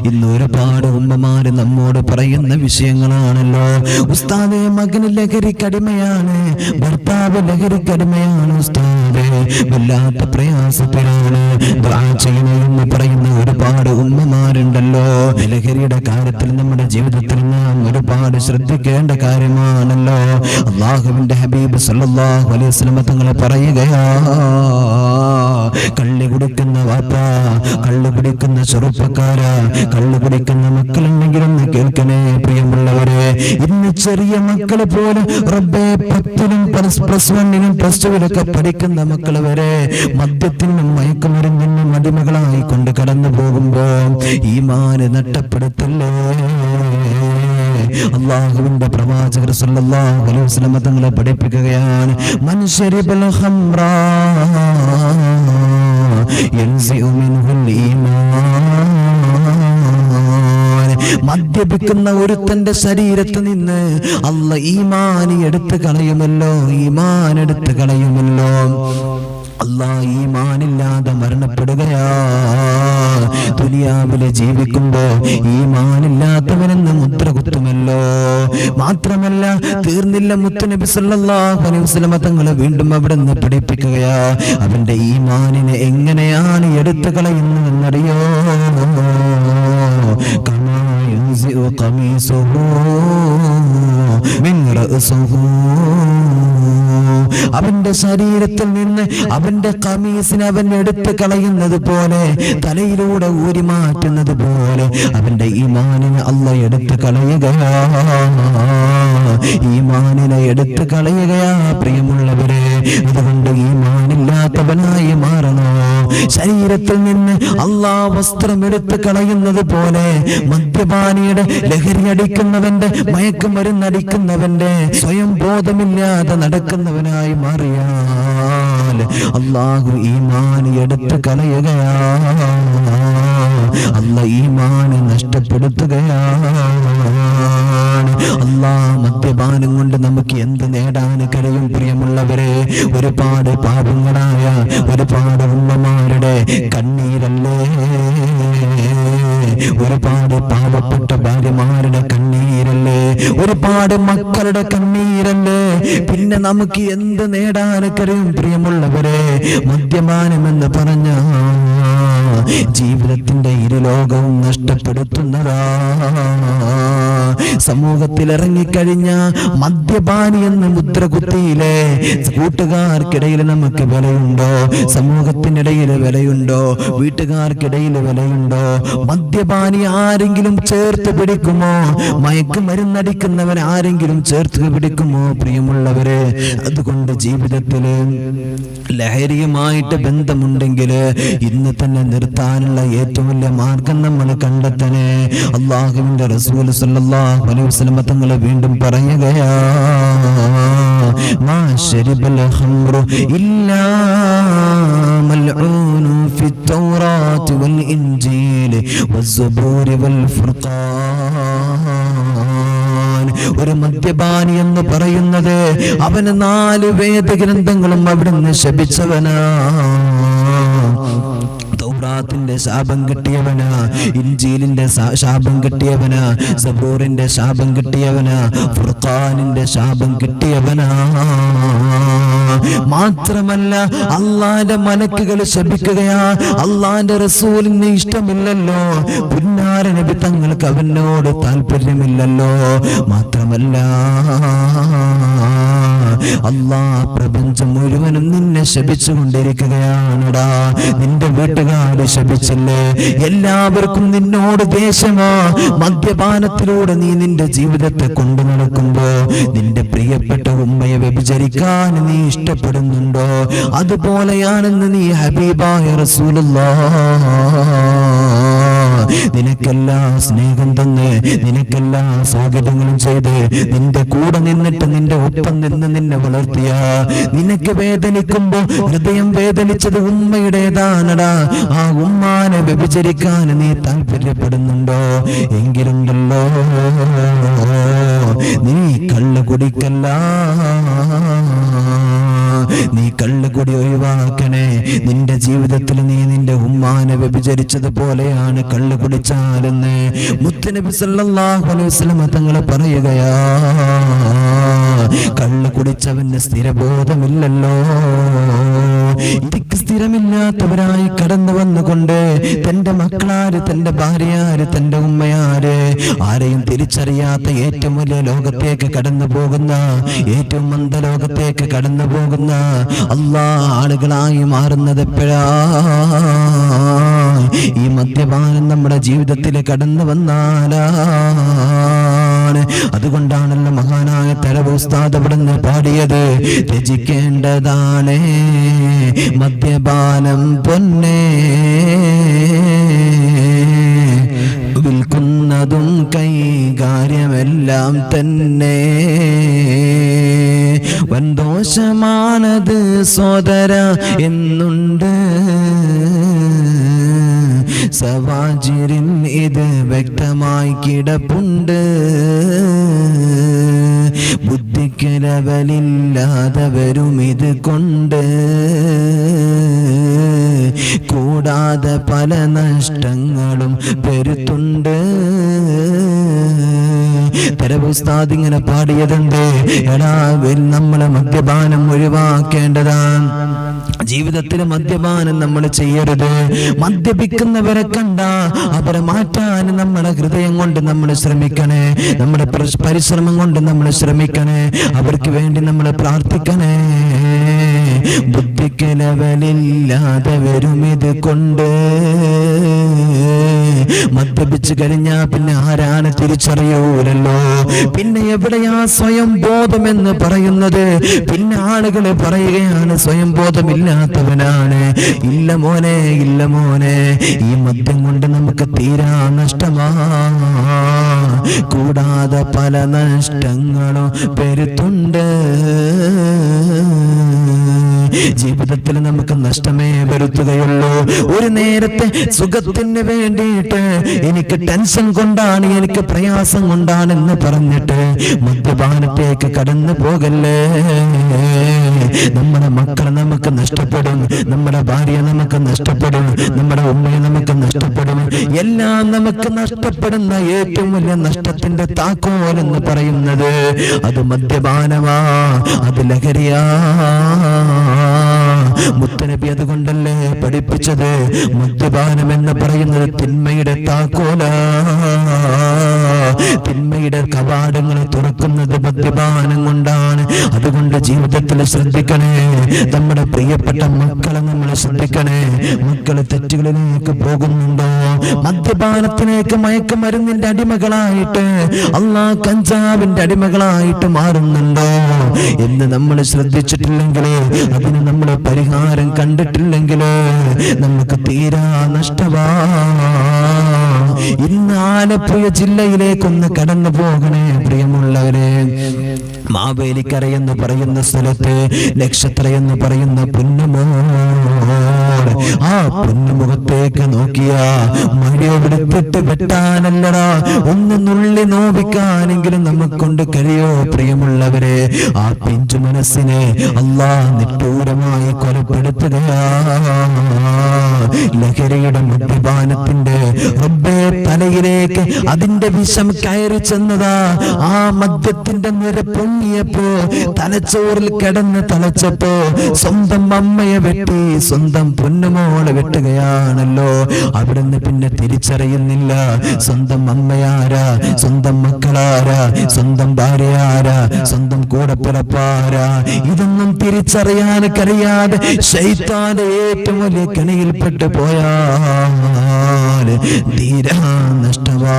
ഇന്ന് ഒരുപാട് ഉമ്മമാര് നമ്മോട് പറയുന്ന വിഷയങ്ങളാണല്ലോ. ഉസ്താദേ, മകന് ലഹരിക്കടിമയാണ്, ഭർത്താവ് ലഹരിക്കടിമയാണ് ഉസ്താദേ, വല്ലാത്ത പ്രയാസത്തിലാണ്, ദുആ ചെയ്യണമെന്ന് പറയുന്ന ഒരുപാട് ഉമ്മമാരുണ്ടല്ലോ. ലഹരിയുടെ കാര്യത്തിൽ നമ്മുടെ ജീവിതത്തിൽ നാം ഒരുപാട് ശ്രദ്ധിക്കേണ്ട കാര്യമാണല്ലോ. അല്ലാഹുവിന്റെ ഹബീബ് സല്ലല്ലാഹു അലൈഹി വസല്ലം തങ്ങൾ പറയുകയാ, കള്ള് കുടിക്കുന്ന വാപ്പ, കള്ള് കുടിക്കുന്ന ചെറുപ്പക്കാരാ, കള്ള് കുടിക്കുന്ന മക്കളുണ്ടെങ്കിലൊന്ന് കേൾക്കണേ പ്രിയമുള്ളവരെ. ഇന്ന് ചെറിയ മക്കളെ പോലെ റബ്ബേ 10നും +1നും +2 പഠിക്കുന്ന മക്കള് വരെ മദ്യത്തിനും മയക്കുമരുന്നിനും അടിമകളായി കൊണ്ട് കടന്നു പോകുമ്പോ ഈമാൻ നഷ്ടപ്പെടുത്തല്ലേ. അല്ലാഹുവിന്റെ പ്രവാചകർ സല്ലല്ലാഹു അലൈഹി വസല്ലം തങ്ങളെ പഠിപ്പിക്കുകയാണ്, മൻ ശരിബൽ ഖംറ യൻസിഉ മിൻഹുൽ ഈമാൻ. മദ്യപിക്കുന്ന ഒരുത്തന്റെ ശരീരത്തിൽ നിന്ന് അല്ലാഹ് ഈമാൻ എടുത്തു കളയുമല്ലോ, ഈമാൻ എടുത്തു കളയുമല്ലോ. അല്ലാഹ് ഈമാനില്ലാതെ മരണപ്പെടുകയാ. ദുനിയാവിലെ ജീവിക്കുമ്പോ ഈമാനില്ലാത്തവനെന്ന് മുദ്ര കുത്തുമല്ലോ. മാത്രമല്ല തീർന്നില്ല, മുത്തുനബി സല്ലല്ലാഹു അലൈഹി വസല്ലം തങ്ങളെ വീണ്ടും അവിടെ നിന്ന് പഠിപ്പിക്കുകയാ, അവന്റെ ഈമാനിനെ എങ്ങനെയാണ് എടുത്തു കളയുന്നതെന്നറിയോ? കമാ യുൻസിഉ ഖമീസുഹു മിൻ റഅസിഹി. അവന്റെ ശരീരത്തിൽ നിന്ന് അവന്റെ ഖമീസിനെ അവൻ എടുത്തു കളയുന്നത് പോലെ, തലയിലൂടെ ഊരി മാറ്റുന്നത് പോലെ അവന്റെ ഈമാനിനെ അല്ലാഹ് എടുത്തു കളയുകയാ, ഈമാനിനെ എടുത്തു കളയുകയാ പ്രിയമുള്ളവരെ. അതുകൊണ്ട് ഈമാനില്ലാത്തവനായി മാറണോ? ശരീരത്തിൽ നിന്ന് അല്ലാഹ് വസ്ത്രം എടുത്തു കളയുന്നത് പോലെ മദ്യപാനിയുടെ, ലഹരി അടിക്കുന്നവന്റെ, മയക്കുമരുന്നടിക്കുന്നവന്റെ, സ്വയം ബോധമില്ലാതെ നടക്കുന്നവനായി മാറിയാൽ അല്ലാഹു ഈമാൻ എടുത്തു കളയുകയാ, അല്ലാഹ് ഈമാൻ നഷ്ടപ്പെടുത്തുകയാണ്. അല്ലാഹ് മദ്യപാനം കൊണ്ട് നമുക്ക് എന്ത് നേടാൻ കഴിയും പ്രിയമുള്ളവരെ? ഒരുപാട് പാപങ്ങളായ ഒരുപാട് ഉമ്മമാരുടെ കണ്ണീരല്ലേ, ഒരുപാട് പാവപ്പെട്ട ഭാര്യമാരുടെ കണ്ണീരല്ലേ, ഒരുപാട് മക്കളുടെ കണ്ണീരല്ലേ. പിന്നെ നമുക്ക് എന്ത് നേടാൻ കഴിയും പ്രിയമുള്ളവരെ? മദ്യപാനമെന്ന് പറഞ്ഞ ജീവിതത്തിന്റെ ഇരുലോകവും നഷ്ടപ്പെടുത്തുന്നതാ. സമൂഹത്തിൽ ഇറങ്ങിക്കഴിഞ്ഞ മദ്യപാനി എന്ന് മുദ്ര കുത്തിയില്ലേ, കൂട്ടുകാർക്കിടയിൽ നമുക്ക് വിലയുണ്ടോ? സമൂഹത്തിനിടയിൽ വിലയുണ്ടോ? വീട്ടുകാർക്കിടയിൽ വിലയുണ്ടോ? മദ്യപാനി ആരെങ്കിലും ചേർത്ത് പിടിക്കുമോ? മയക്കുമരുന്നടിക്കുന്നവൻ ആരെങ്കിലും ചേർത്ത് പിടിക്കുമോ പ്രിയമുള്ളവരെ? അതുകൊണ്ട് ജീവിതത്തില് ലഹരിയുമായിട്ട് ബന്ധമുണ്ടെങ്കിൽ ഇന്ന് തന്നെ നിർത്താനുള്ള ഏറ്റവും വലിയ മാർഗം നമ്മൾ കണ്ടെത്തണേ. അല്ലാഹുവിന്റെ റസൂൽ സല്ലല്ലാഹു അലൈഹി വസല്ലം തങ്ങൾ വീണ്ടും പറയുകയാ, മാ ശരിബൽ ഖംറു ഇല്ലാ മൽഊനു ഫി തൗറാത്ത് വൽ ഇൻജീൽ വസ്സബൂർ വൽ ഫുർഖാൻ. ഒരു മദ്യപാനി എന്ന് പറയുന്നത് അവന് 4 വേദഗ്രന്ഥങ്ങളും അവിടുന്ന് ശപിച്ചവനാ. തൗറാത്തിന്റെ ശാപം കിട്ടിയവനാ, ഇൻജീലിന്റെ ശാപം കിട്ടിയവനാ, സബൂറിന്റെ ശാപം കിട്ടിയവനാ, ഫുർഖാനിന്റെ ശാപം കിട്ടിയവനാ. മാത്രമല്ല അള്ളാന്റെ മലക്കുകൾ ശപിക്കുകയാ. അള്ളാന്റെ റസൂലിന് ഇഷ്ടമില്ലല്ലോ, പുന്നാര നബി തങ്ങൾക്ക് അവനോട് താല്പര്യമില്ലല്ലോ. മാത്രമല്ല അള്ളാഹ് പ്രപഞ്ചം മുഴുവനും നിന്നെ ശപിച്ചുകൊണ്ടിരിക്കുകയാണടാ. നിന്റെ വീട്ടുകാര് ശപിച്ചില്ലേ? എല്ലാവർക്കും നിന്നോട് ദേഷ്യമാ. മദ്യപാനത്തിലൂടെ നീ നിന്റെ ജീവിതത്തെ കൊണ്ടു നടക്കുമ്പോ നിന്റെ പ്രിയപ്പെട്ട ഉമ്മയെ വ്യഭിചരിക്കാൻ നീ ഇഷ്ടപ്പെടുന്നുണ്ടോ? അതുപോലെയാണെന്ന് നീ ഹബീബായ റസൂലുള്ളാഹ് നിനക്കെല്ലാം സ്നേഹം തന്ന്, നിനക്കെല്ലാം സ്വാഗതങ്ങളും ചെയ്ത്, നിന്റെ കൂടെ നിന്നിട്ട് നിന്റെ ഒപ്പം നിന്ന് നിന്നെ വളർത്തിയ, നിനക്ക് വേദനിക്കുമ്പോ ഹൃദയം വേദനിച്ചത് ഉമ്മയുടേതാണടാ. ആ ഉമ്മാനെ വ്യഭിചരിക്കാൻ നീ താല്പര്യപ്പെടുന്നുണ്ടോ? എങ്കിലുണ്ടല്ലോ നീ കള്ളു കുടിക്കല്ല, നീ കള്ളുകുടി ഒഴിവാക്കണേ. നിന്റെ ജീവിതത്തിൽ നീ നിന്റെ ഉമ്മാനെ വ്യഭിചരിച്ചതുപോലെയാണ് കള്ളു കുടിച്ചാലെന്ന് മുത്തുനബി സല്ലല്ലാഹു അലൈഹി വസല്ലം തങ്ങൾ പറയുകയാ. കള്ളു കുടിച്ചവന് സ്ഥിരബോധമില്ലല്ലോ. സ്ഥിരമില്ലാത്തവരായി കടന്നു വന്നുകൊണ്ട് തന്റെ മക്കളാര്, തന്റെ ഭാര്യയാര്, തന്റെ ഉമ്മയാര്, ആരെയും തിരിച്ചറിയാത്ത ഏറ്റവും വലിയ ലോകത്തേക്ക് കടന്നു പോകുന്ന, ഏറ്റവും മന്ദലോകത്തേക്ക് കടന്നു പോകുന്ന ആളുകളായി മാറുന്നത് എപ്പോഴാ? ഈ മദ്യപാനം നമ്മുടെ ജീവിതത്തിൽ കടന്നു വന്നാലാണ്. അതുകൊണ്ടാണല്ലോ മഹാനായ തലവ ഉസ്താദ് ഇവിടുന്ന് പാടിയത്, ത്യജിക്കേണ്ടതാണ് മദ്യപാനം പൊന്നേ, വിൽക്കുന്നതും കൈകാര്യമെല്ലാം തന്നെ വൻദോഷമാണത് സോദര എന്നുണ്ട്. സവാജിരിൽ ഇത് വ്യക്തമായി കിടപ്പുണ്ട്. ബുദ്ധിക്ക് ലെവലില്ലാത്തവരും ഇത് കൊണ്ട് കൂടാതെ പല നഷ്ടങ്ങളും വരുത്തുണ്ട്. ഉസ്താദ് ഇങ്ങനെ പാടിയതുണ്ട്, എടാ നമ്മളെ മദ്യപാനം ഒഴിവാക്കേണ്ടതാണ്. ജീവിതത്തിൽ മദ്യപാനം നമ്മൾ ചെയ്യരുത്. മദ്യപിക്കുന്നവരെ കണ്ട അവരെ മാറ്റാൻ നമ്മുടെ ഹൃദയം കൊണ്ട് നമ്മൾ ശ്രമിക്കണേ, നമ്മുടെ പരിശ്രമം കൊണ്ട് നമ്മൾ ശ്രമിക്കണേ, അവർക്ക് വേണ്ടി നമ്മൾ പ്രാർത്ഥിക്കണേ. ബുദ്ധിക്ക് ലെവലില്ലാതെ വരും ഇത് കൊണ്ട്. മദ്യപിച്ചു കഴിഞ്ഞാ പിന്നെ ആരാണ് തിരിച്ചറിയൂലല്ലോ. പിന്നെ എവിടെയാ സ്വയം ബോധമെന്ന് പറയുന്നത്? പിന്നെ ആളുകൾ പറയുകയാണ് സ്വയം ബോധമില്ലാത്തവനാണ്. ഇല്ല മോനെ, ഇല്ല മോനെ, ഈ മദ്യം കൊണ്ട് നമുക്ക് തീരാ നഷ്ടമാ, കൂടാതെ പല നഷ്ടങ്ങളും വരുത്തുണ്ട്. ജീവിതത്തിൽ നമുക്ക് നഷ്ടമേ വരുത്തുകയുള്ളൂ. ഒരു നേരത്തെ സുഖത്തിന് വേണ്ടിയിട്ട് എനിക്ക് ടെൻഷൻ കൊണ്ടാണ്, എനിക്ക് പ്രയാസം കൊണ്ടാണെന്ന് പറഞ്ഞിട്ട് മദ്യപാനത്തേക്ക് കടന്നു പോകല്ലേ. നമ്മുടെ മക്കളെ നമുക്ക് നഷ്ടപ്പെടും, നമ്മുടെ ഭാര്യ നമുക്ക് നഷ്ടപ്പെടും, നമ്മുടെ ഉമ്മയെ നമുക്ക് നഷ്ടപ്പെടും. എല്ലാം നമുക്ക് നഷ്ടപ്പെടുന്ന ഏറ്റവും വലിയ നഷ്ടത്തിന്റെ താക്കോൽ എന്ന് പറയുന്നത് അത് മദ്യപാനമാ, അത് ലഹരിയാ. മുത്തനബി അതുകൊണ്ടല്ലേ പഠിപ്പിച്ചത്, മദ്യപാനം എന്ന് പറയുന്നത് തിന്മയുടെ താക്കോല, തിന്മയുടെ കവാടങ്ങൾ തുറക്കുന്നത് മദ്യപാനം കൊണ്ടാണ്. അതുകൊണ്ട് ജീവിതത്തിൽ ശ്രദ്ധിക്കണേ, നമ്മുടെ പ്രിയപ്പെട്ട മക്കളെ നമ്മൾ ശ്രദ്ധിക്കണേ. മക്കളെ തെറ്റുകളിലേക്ക് പോകുന്നുണ്ടോ? മദ്യപാനത്തിലേക്ക്, മയക്കുമരുന്നിന്റെ അടിമകളായിട്ട്, കഞ്ചാവിന്റെ അടിമകളായിട്ട് മാറുന്നുണ്ടോ എന്ന് നമ്മൾ ശ്രദ്ധിച്ചിട്ടില്ലെങ്കിൽ, അതിന് നമ്മൾ പരിഹാരം കണ്ടിട്ടില്ലെങ്കിൽ നമുക്ക് തീരാ നഷ്ടമാ. ഇന്ന് ആലപ്പുഴ ജില്ലയിലേക്കൊന്ന് കടന്നു പോകണേ പ്രിയമുള്ളവരെ. മാവേലിക്കര എന്ന് പറയുന്ന സ്ഥലത്ത് നക്ഷത്ര എന്ന് പറയുന്ന പൊന്നുമോൾ, ആ പൊന്നുമുഖത്തേക്ക് നോക്കിയ മഴയെടുത്തിട്ട് വെട്ടാനല്ലടാ, ഒന്ന് നുള്ളി നോവിക്കാനെങ്കിലും നമുക്കൊണ്ട് കഴിയോ പ്രിയമുള്ളവരെ? ആ പിഞ്ചു മനസ്സിനെ അല്ലാഹ് നിഷ്ഠൂരമായി കൊലപ്പെടുത്തുകയാ. ലഹരിയുടെ മദ്യപാനത്തിന്റെ റബ്ബേ തലയിലേക്ക് അതിന്റെ വിഷം കയറി ചെന്നതാ. ആ മദ്യത്തിന്റെ നിര പൊങ്ങിയപ്പോ തലച്ചോറിൽ കിടന്ന് തലച്ചപ്പോ സ്വന്തം അമ്മയെ വെട്ടി സ്വന്തം പൊന്നുമോളെ വെട്ടുകയാണല്ലോ. അവിടുന്ന് പിന്നെ തിരിച്ചറിയുന്നില്ല സ്വന്തം അമ്മയാരാ, സ്വന്തം മക്കളാരാ, സ്വന്തം ഭാര്യയാരാ, സ്വന്തം കൂടപ്പിറപ്പാരാ. ഇതൊന്നും തിരിച്ചറിയാൻ കഴിയാതെ ശൈത്താന്റെ ഏറ്റവും വലിയ കെണിയിൽപ്പെട്ടു പോയാൽ തീരാ നഷ്ടമാ.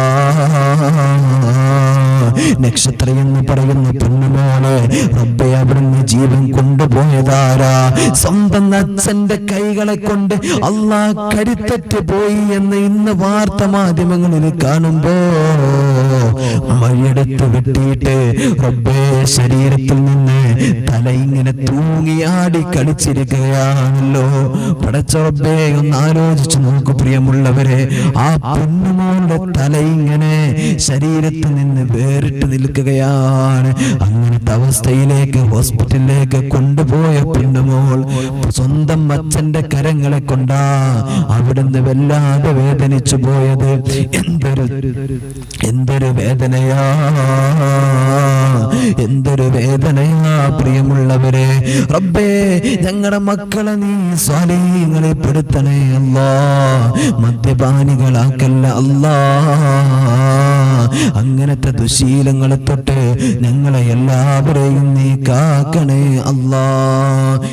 നക്ഷത്ര എന്ന് പറയുന്ന പൊന്നുമോളെ റബ്ബേ അവിടുന്ന് ജീവൻ കൊണ്ടുപോയതാരാ? സ്വന്തം അച്ഛന്റെ കൈകളെ കൊണ്ട് അല്ലാഹ് കരുത്തറ്റ് പോയി എന്ന് ഇന്ന് വാർത്താ മാധ്യമങ്ങളിൽ കാണുമ്പോ മഴയെടുത്ത് വെട്ടിയിട്ട് റബ്ബേ ശരീരത്തിൽ നിന്ന് തല ഇങ്ങനെ തൂങ്ങിയാടി കളിച്ചിരിക്കുകയാണല്ലോ. പടച്ച റബ്ബേ ഒന്ന് ആലോചിച്ചു നോക്കൂ പ്രിയമുള്ളവരെ, ആ പൊന്നുമോളുടെ തല ഇങ്ങനെ ശരീരത്തിൽ നിന്ന് വേറിട്ട് നിൽക്കുകയാണ്. അങ്ങനത്തെ അവസ്ഥയിലേക്ക് ഹോസ്പിറ്റലിലേക്ക് കൊണ്ടുപോയ പെണ്ണുമോൾ സ്വന്തം അച്ഛന്റെ കരങ്ങളെ കൊണ്ടാ അവിടുന്ന് വല്ലാതെ വേദനിച്ചു പോയത്. എന്തൊരു വേദനയാ, എന്തൊരു വേദനയാ പ്രിയമുള്ളവരെ. റബ്ബേ, ഞങ്ങളുടെ മക്കളെ നീ സ്വാലിഹീങ്ങളിൽ പെടുത്തണേ അല്ലാ, മദ്യപാനികളാക്കല്ല അല്ലാ. അങ്ങനത്തെ ദുശീലങ്ങളെ തൊട്ട് ഞങ്ങളെ എല്ലാവരെയും നീ കാക്കണേ അല്ലാ.